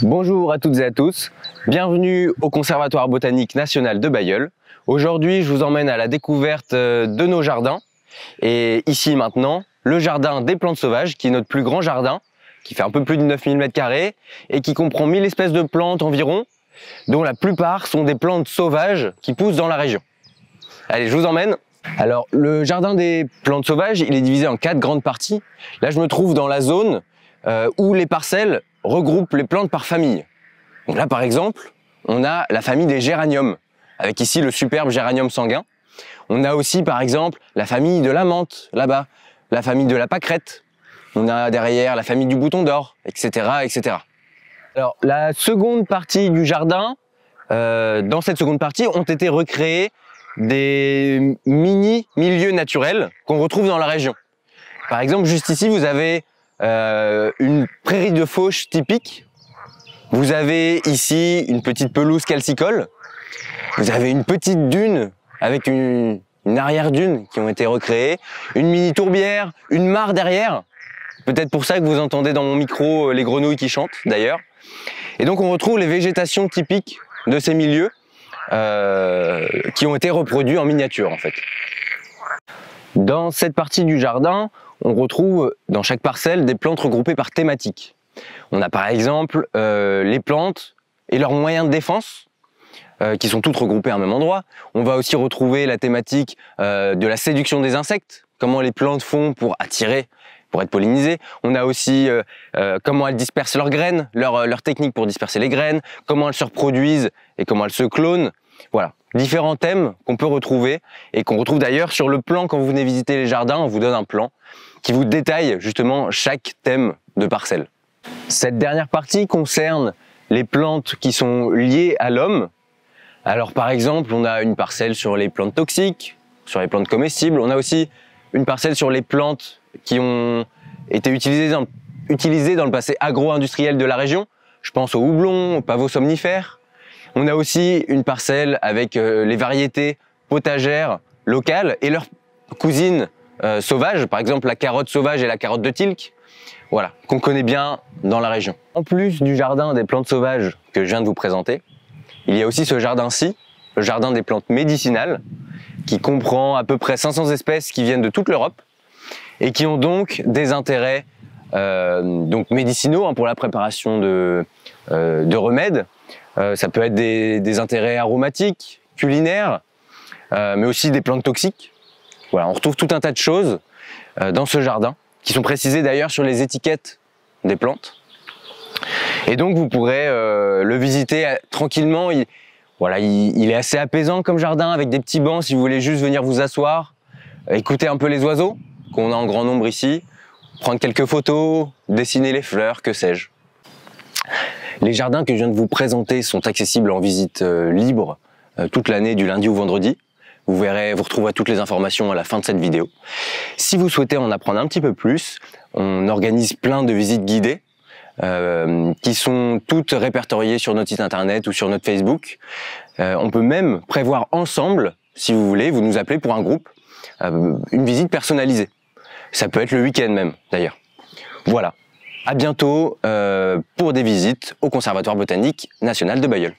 Bonjour à toutes et à tous, bienvenue au Conservatoire botanique national de Bailleul. Aujourd'hui, je vous emmène à la découverte de nos jardins. Et ici maintenant, le jardin des plantes sauvages, qui est notre plus grand jardin, qui fait un peu plus de 9000 m² et qui comprend 1000 espèces de plantes environ, dont la plupart sont des plantes sauvages qui poussent dans la région. Allez, je vous emmène. Alors, le jardin des plantes sauvages, il est divisé en 4 grandes parties. Là, je me trouve dans la zone où les parcelles regroupent les plantes par famille. Donc là, par exemple, on a la famille des géraniums, avec ici le superbe géranium sanguin. On a aussi, par exemple, la famille de la menthe, là-bas, la famille de la pâquerette. On a derrière la famille du bouton d'or, etc., etc. Alors, la seconde partie du jardin, dans cette seconde partie, ont été recréés des mini-milieux naturels qu'on retrouve dans la région. Par exemple, juste ici, vous avez une prairie de fauche typique. Vous avez ici une petite pelouse calcicole. Vous avez une petite dune avec une arrière-dune qui ont été recréées. Une mini tourbière, une mare derrière. Peut-être pour ça que vous entendez dans mon micro les grenouilles qui chantent d'ailleurs. Et donc on retrouve les végétations typiques de ces milieux qui ont été reproduits en miniature en fait. Dans cette partie du jardin, on retrouve dans chaque parcelle des plantes regroupées par thématique. On a par exemple les plantes et leurs moyens de défense qui sont toutes regroupées à un même endroit. On va aussi retrouver la thématique de la séduction des insectes, comment les plantes font pour attirer, pour être pollinisées. On a aussi comment elles dispersent leurs graines, leur technique pour disperser les graines, comment elles se reproduisent et comment elles se clonent. Voilà, différents thèmes qu'on peut retrouver et qu'on retrouve d'ailleurs sur le plan quand vous venez visiter les jardins. On vous donne un plan qui vous détaille justement chaque thème de parcelle. Cette dernière partie concerne les plantes qui sont liées à l'homme. Alors par exemple, on a une parcelle sur les plantes toxiques, sur les plantes comestibles. On a aussi une parcelle sur les plantes qui ont été utilisées dans le passé agro-industriel de la région. Je pense au houblon, aux pavots somnifères. On a aussi une parcelle avec les variétés potagères locales et leurs cousines sauvages, par exemple la carotte sauvage et la carotte de Tilk, voilà, qu'on connaît bien dans la région. En plus du jardin des plantes sauvages que je viens de vous présenter, il y a aussi ce jardin-ci, le jardin des plantes médicinales, qui comprend à peu près 500 espèces qui viennent de toute l'Europe et qui ont donc des intérêts donc médicinaux pour la préparation de remèdes. Ça peut être des intérêts aromatiques, culinaires, mais aussi des plantes toxiques. Voilà, on retrouve tout un tas de choses dans ce jardin, qui sont précisées d'ailleurs sur les étiquettes des plantes. Et donc vous pourrez le visiter tranquillement. Il est assez apaisant comme jardin, avec des petits bancs si vous voulez juste venir vous asseoir, écouter un peu les oiseaux, qu'on a en grand nombre ici, prendre quelques photos, dessiner les fleurs, que sais-je. Les jardins que je viens de vous présenter sont accessibles en visite libre toute l'année du lundi au vendredi. Vous retrouverez toutes les informations à la fin de cette vidéo. Si vous souhaitez en apprendre un petit peu plus, on organise plein de visites guidées qui sont toutes répertoriées sur notre site internet ou sur notre Facebook. On peut même prévoir ensemble, si vous voulez, vous nous appelez pour un groupe, une visite personnalisée. Ça peut être le week-end même d'ailleurs. Voilà. À bientôt pour des visites au Conservatoire botanique national de Bailleul.